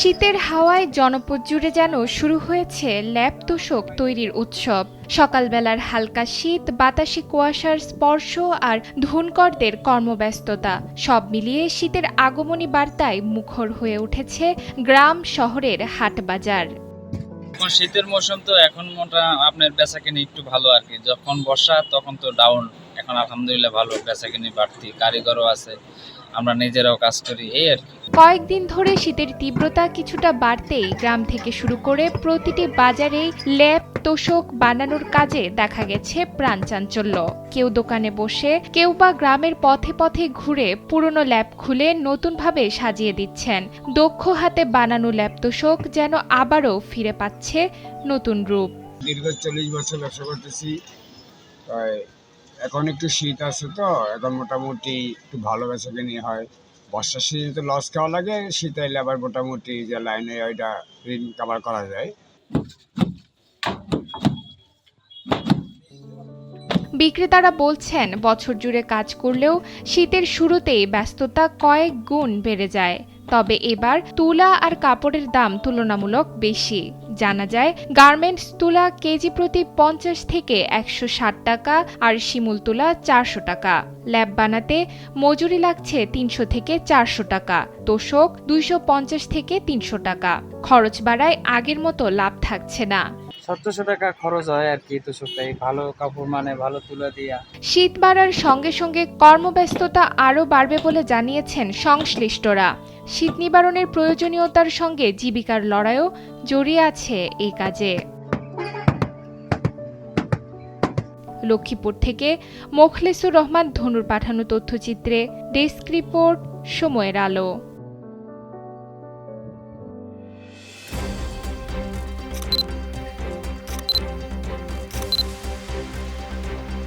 শীতের হাওয়ায় জনপদ জুড়ে যেন শুরু হয়েছে ল্যাপ তোশক তৈরির উৎসব। সকালবেলার হালকা শীত, বাতাসে কুয়াশার স্পর্শ আর ধুনকরদের কর্মব্যস্ততা সব মিলিয়ে শীতের আগমনী বার্তায় মুখর হয়ে উঠেছে গ্রাম শহরের হাটবাজার। এখন শীতের মৌসুম তো এখন আপনার বেচাকেনি একটু ভালো আর কি। যখন বর্ষা তখন তো ডাউন। এখন আলহামদুলিল্লাহ ভালো, বেচাকেনি বাড়তি, কারিগরও আছে, আমরা নিজেরাও কাজ করি, এই আর কি। কয়েকদিন ধরে শীতের তীব্রতা কিছুটা বাড়তেই গ্রাম থেকে শুরু করে প্রতিটি বাজারেই ল্যাপ তোশক বানানোর কাজে দেখা গেছে প্রাণচাঞ্চল্য। কেউ দোকানে বসে, কেউ বা গ্রামের পথে পথে ঘুরে পুরনো ল্যাপ খুলে নতুনভাবে সাজিয়ে দিচ্ছেন। দক্ষ হাতে বানানো ল্যাপ তোশক যেন আবারও ফিরে পাচ্ছে নতুন রূপ। দীর্ঘ 40 বছর ব্যবসা করতেছি। এখন একটু শীত আছে, তো এখন মোটামুটি একটু ভালো বেচাকেনি হয়। বর্ষার সিজনে তো লস খাওয়া লাগে, শীত এলে আবার মোটামুটি যে লাইনে ওইটা ঋণ কাভার করা যায়। বিক্রেতারা বলছেন, বছর জুড়ে কাজ করলেও শীতের শুরুতেই ব্যস্ততা কয়েক গুণ বেড়ে যায়। তবে এবার তুলা আর কাপড়ের দাম তুলনামূলক বেশি। জানা যায়, গার্মেন্টস তুলা কেজি প্রতি 50 থেকে 160 টাকা আর শিমুল তুলা 400 টাকা। ল্যাপ বানাতে মজুরি লাগছে 300 থেকে 400 টাকা, তোশক 250 থেকে 300 টাকা। খরচ বাড়ায় আগের মতো লাভ থাকছে না। 700 টাকা খরচ হয় আর কি তোশকটাই, ভালো কাপড় মানে ভালো তুলা দিয়া। শীত বাড়ার সঙ্গে সঙ্গে কর্মব্যস্ততা আরও বাড়বে বলে জানিয়েছেন সংশ্লিষ্টরা। শীত নিবারণের প্রয়োজনীয়তার সঙ্গে জীবিকার লড়াইও জড়িয়ে আছে এই কাজে। লক্ষ্মীপুর থেকে মোখলেসুর রহমান ধনুর পাঠানো তথ্যচিত্রে ডেস্ক রিপোর্ট, সময়ের আলো।